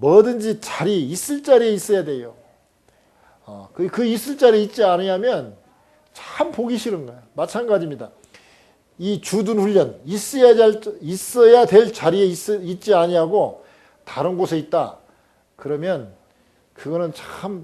뭐든지 있을 자리에 있어야 돼요. 그 있을 자리에 있지 않으면 참 보기 싫은 거예요. 마찬가지입니다. 이 주둔 훈련, 있어야 될 자리에 있지 아니하고 다른 곳에 있다. 그러면 그거는 참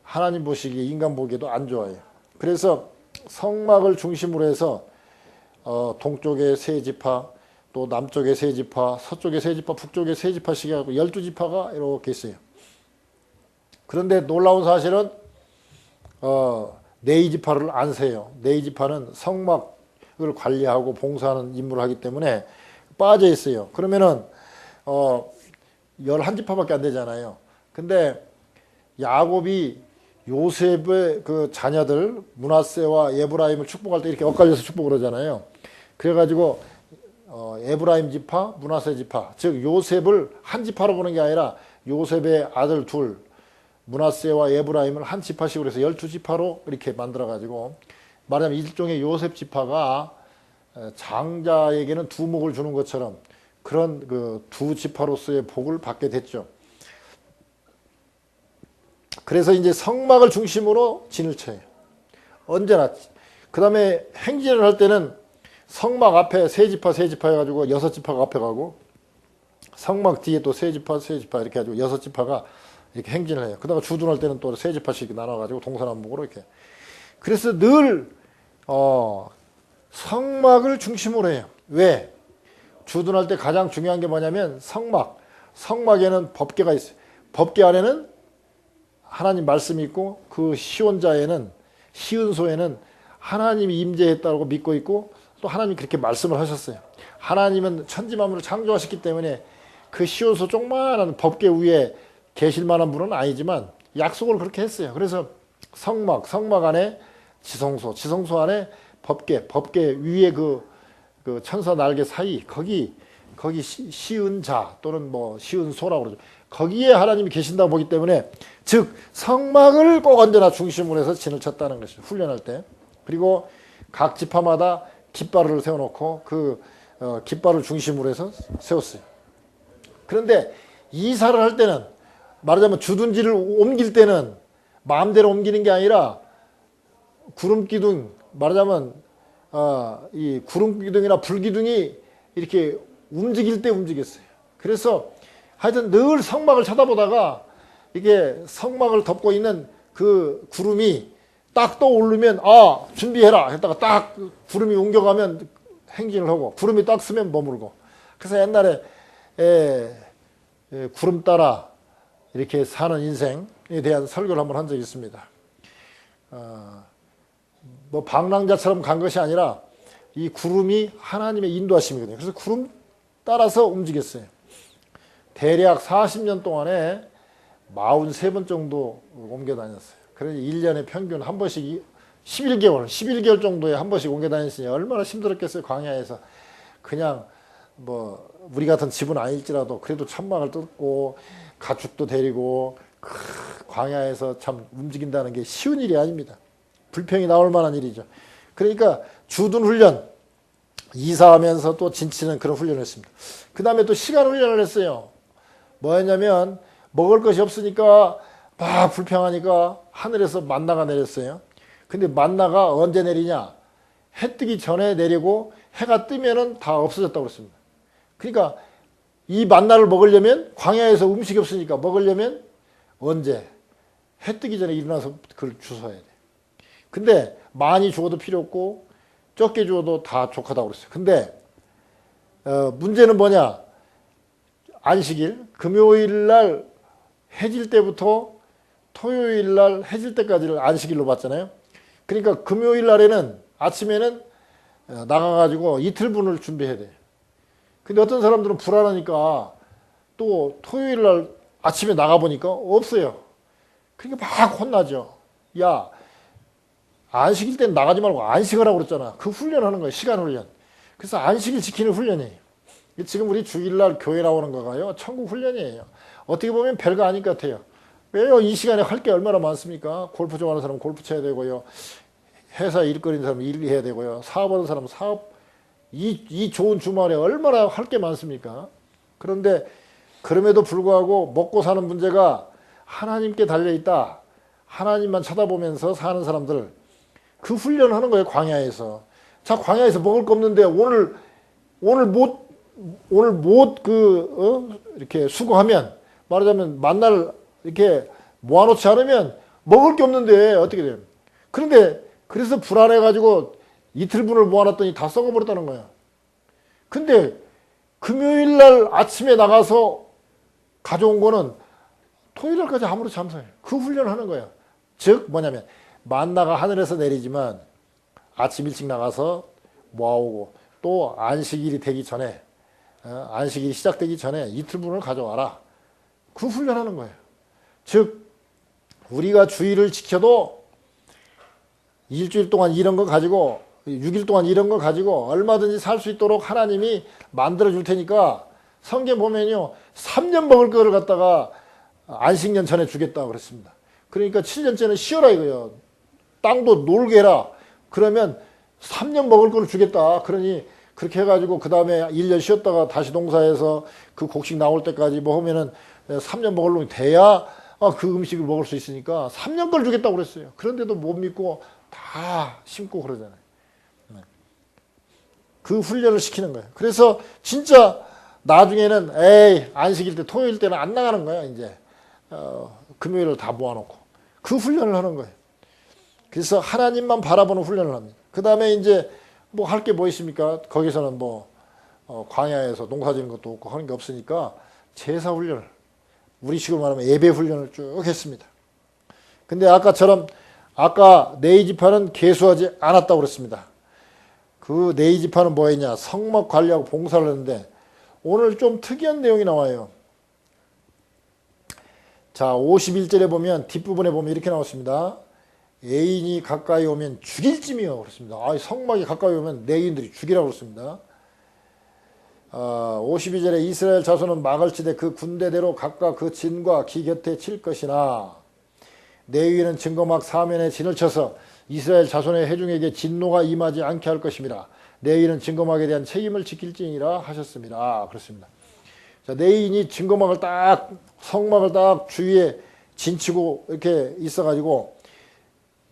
하나님 보시기에, 인간 보기에도 안 좋아요. 그래서 성막을 중심으로 해서 동쪽에 세 지파, 또 남쪽에 세 지파, 서쪽에 세 지파, 북쪽에 세 지파씩 하고 12지파가 이렇게 있어요. 그런데 놀라운 사실은 네이 지파를 안 세요. 네이 지파는 성막을 관리하고 봉사하는 임무를 하기 때문에 빠져 있어요. 그러면은 11지파밖에 안 되잖아요. 근데 야곱이 요셉의 그 자녀들 므낫세와 에브라임을 축복할 때 이렇게 엇갈려서 축복을 하잖아요. 그래가지고 에브라임 지파, 므낫세 지파, 즉 요셉을 한 지파로 보는 게 아니라 요셉의 아들 둘, 므낫세와 에브라임을 한 지파식으로 해서 12지파로 이렇게 만들어가지고 말하자면 일종의 요셉 지파가 장자에게는 두목을 주는 것처럼 그런 그 두 지파로서의 복을 받게 됐죠. 그래서 이제 성막을 중심으로 진을 쳐요. 언제나. 그 다음에 행진을 할 때는 성막 앞에 세 지파 해가지고 6지파가 앞에 가고 성막 뒤에 또 세 지파 이렇게 해가지고 6지파가 이렇게 행진을 해요. 그다가 주둔할 때는 또 세 지파씩 나눠가지고 동서남북으로 이렇게. 그래서 늘 성막을 중심으로 해요. 왜? 주둔할 때 가장 중요한 게 뭐냐면 성막에는 법궤가 있어요. 법궤 안에는 하나님 말씀이 있고 그 시온자에는 시은소에는 하나님이 임재했다고 믿고 있고 또 하나님이 그렇게 말씀을 하셨어요. 하나님은 천지만물을 창조하셨기 때문에 그 시온소 조그마한 법궤 위에 계실 만한 분은 아니지만 약속을 그렇게 했어요. 그래서 성막 안에 지성소 안에 법궤 위에 그 천사 날개 사이 거기 시은자 또는 뭐 시은소라고 그러죠. 거기에 하나님이 계신다고 보기 때문에 즉 성막을 꼭 언제나 중심으로 해서 진을 쳤다는 것이죠. 훈련할 때. 그리고 각 지파마다 깃발을 세워놓고 그 깃발을 중심으로 해서 세웠어요. 그런데 이사를 할 때는 말하자면 주둔지를 옮길 때는 마음대로 옮기는 게 아니라 구름기둥 말하자면 이 구름기둥이나 불기둥이 이렇게 움직일 때 움직였어요. 그래서 하여튼 늘 성막을 쳐다보다가 이게 성막을 덮고 있는 그 구름이 딱 떠오르면 준비해라 했다가 딱 구름이 옮겨가면 행진을 하고 구름이 딱 쓰면 머물고. 그래서 옛날에 구름 따라 이렇게 사는 인생에 대한 설교를 한번 한 적이 있습니다. 뭐 방랑자처럼 간 것이 아니라 이 구름이 하나님의 인도하심이거든요. 그래서 구름 따라서 움직였어요. 대략 40년 동안에 43번 정도 옮겨 다녔어요. 그래서 1년에 평균 한 번씩 11개월 정도에 한 번씩 옮겨 다녔으니 얼마나 힘들었겠어요. 광야에서. 그냥 뭐 우리 같은 집은 아닐지라도 그래도 천막을 뜯고 가축도 데리고 광야에서 참 움직인다는 게 쉬운 일이 아닙니다. 불평이 나올 만한 일이죠. 그러니까 주둔 훈련, 이사하면서 또 진치는 그런 훈련을 했습니다. 그 다음에 또 시간 훈련을 했어요. 뭐였냐면 먹을 것이 없으니까 막 불평하니까 하늘에서 만나가 내렸어요. 근데 만나가 언제 내리냐? 해 뜨기 전에 내리고 해가 뜨면은 다 없어졌다고 그랬습니다. 그러니까 이 만나를 먹으려면 광야에서 음식이 없으니까 먹으려면 언제? 해 뜨기 전에 일어나서 그걸 주워야 돼. 근데 많이 주어도 필요 없고 적게 주어도 다 족하다고 그랬어요. 근데 문제는 뭐냐? 안식일, 금요일 날 해질 때부터 토요일 날 해질 때까지를 안식일로 봤잖아요. 그러니까 금요일 날에는 아침에는 나가가지고 이틀분을 준비해야 돼. 근데 어떤 사람들은 불안하니까 또 토요일 날 아침에 나가보니까 없어요. 그러니까 막 혼나죠. 야, 안식일 때는 나가지 말고 안식하라고 그랬잖아. 그 훈련하는 거예요. 시간 훈련. 그래서 안식일 지키는 훈련이에요. 지금 우리 주일날 교회 나오는 거가요. 천국 훈련이에요. 어떻게 보면 별거 아닌 것 같아요. 왜요? 이 시간에 할 게 얼마나 많습니까? 골프 좋아하는 사람은 골프 쳐야 되고요. 회사 일거리는 사람은 일해야 되고요. 사업하는 사람은 사업. 이 좋은 주말에 얼마나 할 게 많습니까? 그런데 그럼에도 불구하고 먹고 사는 문제가 하나님께 달려있다. 하나님만 쳐다보면서 사는 사람들, 그 훈련을 하는 거예요, 광야에서. 자, 광야에서 먹을 거 없는데 오늘 못 이렇게 수고하면, 말하자면 만날 이렇게 모아놓지 않으면 먹을 게 없는데 어떻게 돼요? 그런데 그래서 불안해가지고 이틀분을 모아놨더니 다 썩어버렸다는 거야. 근데 금요일 날 아침에 나가서 가져온 거는 토요일 날까지 아무렇지 잠수해요. 그 훈련을 하는 거야. 즉 뭐냐면 만나가 하늘에서 내리지만 아침 일찍 나가서 모아오고 또 안식일이 되기 전에 안식일이 시작되기 전에 이틀분을 가져와라. 그 훈련하는 거예요. 즉 우리가 주의를 지켜도 일주일 동안 이런 거 가지고 6일 동안 이런 거 가지고 얼마든지 살 수 있도록 하나님이 만들어 줄 테니까 성경 보면요 3년 먹을 거를 갖다가 안식년 전에 주겠다고 그랬습니다. 그러니까 7년째는 쉬어라 이거예요. 땅도 놀게 해라. 그러면 3년 먹을 거를 주겠다. 그러니 그렇게 해가지고 그 다음에 1년 쉬었다가 다시 동사해서 그 곡식 나올 때까지 뭐 하면은 3년 먹을 놈이 돼야 그 음식을 먹을 수 있으니까 3년 걸 주겠다고 그랬어요. 그런데도 못 믿고 다 심고 그러잖아요. 그 훈련을 시키는 거예요. 그래서 진짜 나중에는 안식일 때 토요일 때는 안 나가는 거야 이제. 금요일을 다 모아놓고 그 훈련을 하는 거예요. 그래서 하나님만 바라보는 훈련을 합니다. 그 다음에 이제 뭐 할 게 뭐 있습니까? 거기서는 뭐 광야에서 농사 지는 것도 없고 하는 게 없으니까 제사 훈련을 우리식으로 말하면 예배 훈련을 쭉 했습니다. 근데 아까 네이지파는 계수하지 않았다고 그랬습니다. 그 네이지파는 뭐였냐? 성막 관리하고 봉사를 했는데 오늘 좀 특이한 내용이 나와요. 자, 51절에 보면 뒷부분에 보면 이렇게 나왔습니다. 애인이 가까이 오면 죽일쯤이요 그렇습니다. 성막이 가까이 오면 내 애인들이 죽이라고 그렇습니다. 52절에 이스라엘 자손은 막을 치되 그 군대대로 각각 그 진과 기 곁에 칠 것이나 내 위에는 증거막 사면에 진을 쳐서 이스라엘 자손의 회중에게 진노가 임하지 않게 할 것입니다. 내 위에는 증거막에 대한 책임을 지킬지니라 하셨습니다. 그렇습니다. 자, 내인이 증거막을 성막을 딱 주위에 진치고 이렇게 있어가지고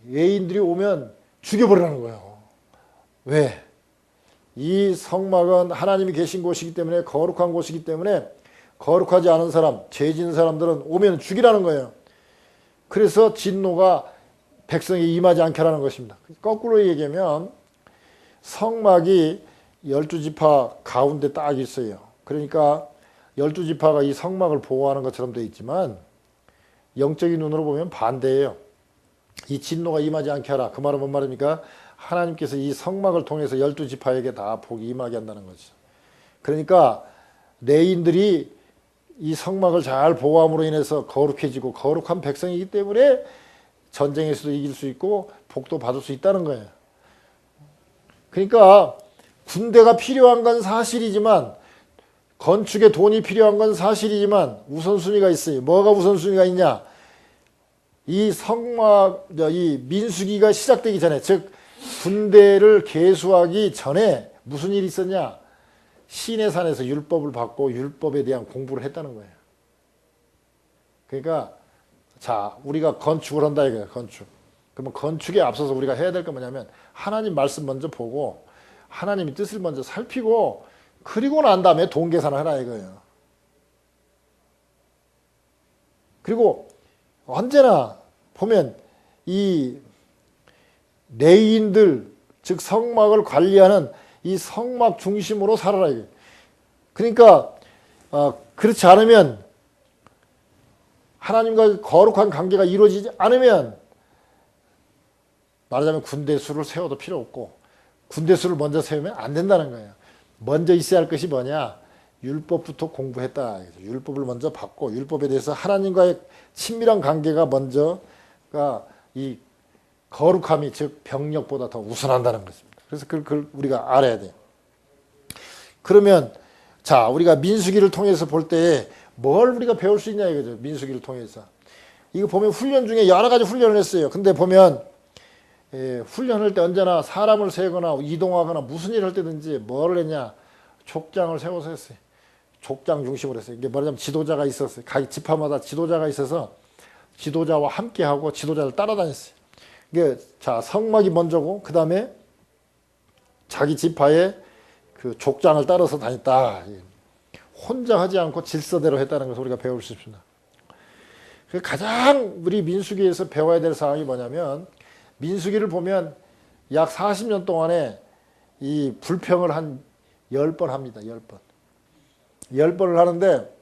외인들이 오면 죽여버리라는 거예요. 왜? 이 성막은 하나님이 계신 곳이기 때문에 거룩한 곳이기 때문에 거룩하지 않은 사람, 죄 지은 사람들은 오면 죽이라는 거예요. 그래서 진노가 백성에 임하지 않게 하라는 것입니다. 거꾸로 얘기하면 성막이 12지파 가운데 딱 있어요. 그러니까 12지파가 이 성막을 보호하는 것처럼 되어 있지만 영적인 눈으로 보면 반대예요. 이 진노가 임하지 않게 하라. 그 말은 뭔 말입니까? 하나님께서 이 성막을 통해서 12지파에게 다 복이 임하게 한다는 거죠. 그러니까 레인들이 이 성막을 잘 보호함으로 인해서 거룩해지고 거룩한 백성이기 때문에 전쟁에서도 이길 수 있고 복도 받을 수 있다는 거예요. 그러니까 군대가 필요한 건 사실이지만 건축에 돈이 필요한 건 사실이지만 우선순위가 있어요. 뭐가 우선순위가 있냐? 이 성막, 이 민수기가 시작되기 전에, 즉 군대를 계수하기 전에 무슨 일이 있었냐? 시내산에서 율법을 받고 율법에 대한 공부를 했다는 거예요. 그러니까 자, 우리가 건축을 한다 이거예요. 건축. 그러면 건축에 앞서서 우리가 해야 될 건 뭐냐면 하나님 말씀 먼저 보고 하나님의 뜻을 먼저 살피고 그리고 난 다음에 돈 계산을 하라 이거예요. 그리고 언제나 보면 이 레위인들 즉 성막을 관리하는 이 성막 중심으로 살아라 이거예요. 그러니까 그렇지 않으면 하나님과 거룩한 관계가 이루어지지 않으면 말하자면 군대 수를 세워도 필요 없고 군대 수를 먼저 세우면 안 된다는 거예요. 먼저 있어야 할 것이 뭐냐? 율법부터 공부했다. 율법을 먼저 받고 율법에 대해서 하나님과의 친밀한 관계가 먼저가 이 거룩함이 즉 병력보다 더 우선한다는 것입니다. 그래서 그걸 우리가 알아야 돼요. 그러면 자 우리가 민수기를 통해서 볼 때 뭘 우리가 배울 수 있냐 이거죠. 민수기를 통해서. 이거 보면 훈련 중에 여러 가지 훈련을 했어요. 근데 보면 훈련할 때 언제나 사람을 세거나 이동하거나 무슨 일을 할 때든지 뭘 했냐? 족장을 세워서 했어요. 족장 중심으로 했어요. 이게 말하자면 지도자가 있었어요. 각 지파마다 지도자가 있어서 지도자와 함께하고 지도자를 따라다녔어요. 이게 자 성막이 먼저고 그 다음에 자기 지파의 그 족장을 따라서 다녔다. 혼자 하지 않고 질서대로 했다는 것을 우리가 배울 수 있습니다. 가장 우리 민수기에서 배워야 될 사항이 뭐냐면 민수기를 보면 약 40년 동안에 이 불평을 한 10번 합니다. 10번. 10번을 하는데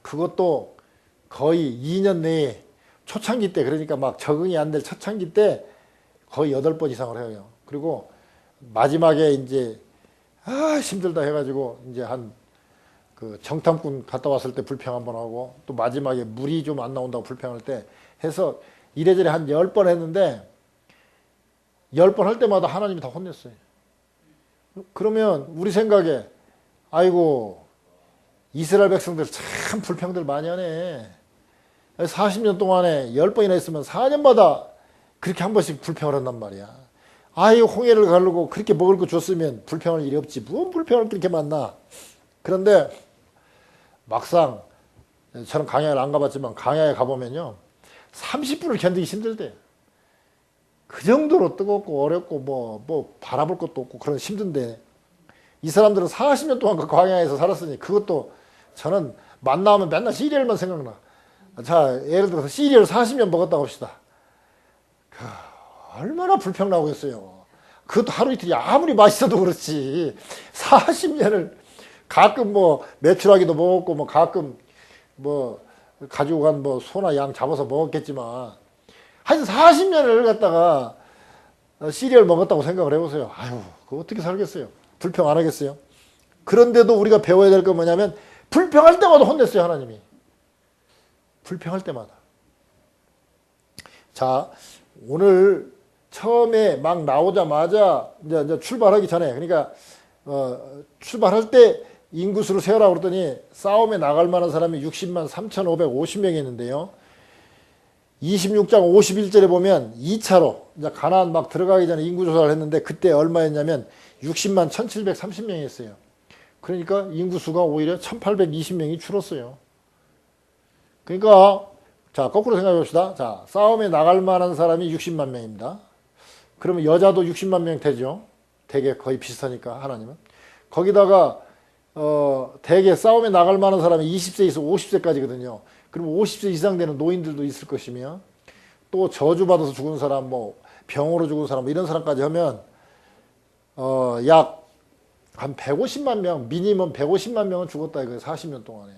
그것도 거의 2년 내에 초창기 때 그러니까 막 적응이 안 될 초창기 때 거의 8번 이상을 해요. 그리고 마지막에 이제 힘들다 해가지고 이제 한 그 정탐꾼 갔다 왔을 때 불평 한번 하고 또 마지막에 물이 좀 안 나온다고 불평할 때 해서 이래저래 한 10번 했는데 10번 할 때마다 하나님이 다 혼냈어요. 그러면 우리 생각에 아이고 이스라엘 백성들 참 불평들 많이 하네. 40년 동안에 10번이나 했으면 4년마다 그렇게 한 번씩 불평을 한단 말이야. 아이 홍해를 가르고 그렇게 먹을 거 줬으면 불평할 일이 없지. 무슨 불평을 그렇게 많나. 그런데 막상 저는 강야를 안 가봤지만 강야에 가보면요 30분을 견디기 힘들대. 그 정도로 뜨겁고 어렵고 뭐 바라볼 것도 없고 그런 힘든데 이 사람들은 40년 동안 그 광야에서 살았으니 그것도 저는 만나면 맨날 시리얼만 생각나. 자 예를 들어서 시리얼 40년 먹었다고 합시다. 얼마나 불평 나오겠어요. 그것도 하루 이틀이 아무리 맛있어도 그렇지 40년을 가끔 뭐 메추라기도 먹었고 뭐 가끔 뭐 가지고 간 뭐 소나 양 잡아서 먹었겠지만 하여튼 40년을 갖다가 시리얼 먹었다고 생각을 해보세요. 아유 그거 어떻게 살겠어요. 불평 안 하겠어요. 그런데도 우리가 배워야 될 건 뭐냐면 불평할 때마다 혼냈어요. 하나님이. 불평할 때마다. 자 오늘 처음에 막 나오자마자 이제 출발하기 전에 그러니까 출발할 때 인구수를 세우라고 그랬더니 싸움에 나갈 만한 사람이 60만 3,550명이 있는데요. 26장 51절에 보면 2차로 이제 가나안 막 들어가기 전에 인구조사를 했는데 그때 얼마였냐면 60만 1,730명이었어요. 그러니까 인구수가 오히려 1,820명이 줄었어요. 그러니까 자 거꾸로 생각해 봅시다. 자 싸움에 나갈 만한 사람이 60만 명입니다. 그러면 여자도 60만 명 되죠. 대개 거의 비슷하니까 하나님은. 거기다가 대개 싸움에 나갈 만한 사람이 20세에서 50세까지거든요. 그럼 50세 이상 되는 노인들도 있을 것이며 또 저주받아서 죽은 사람 뭐 병으로 죽은 사람 뭐 이런 사람까지 하면 약 한 150만 명 미니멈 150만 명은 죽었다 이거예요. 40년 동안에.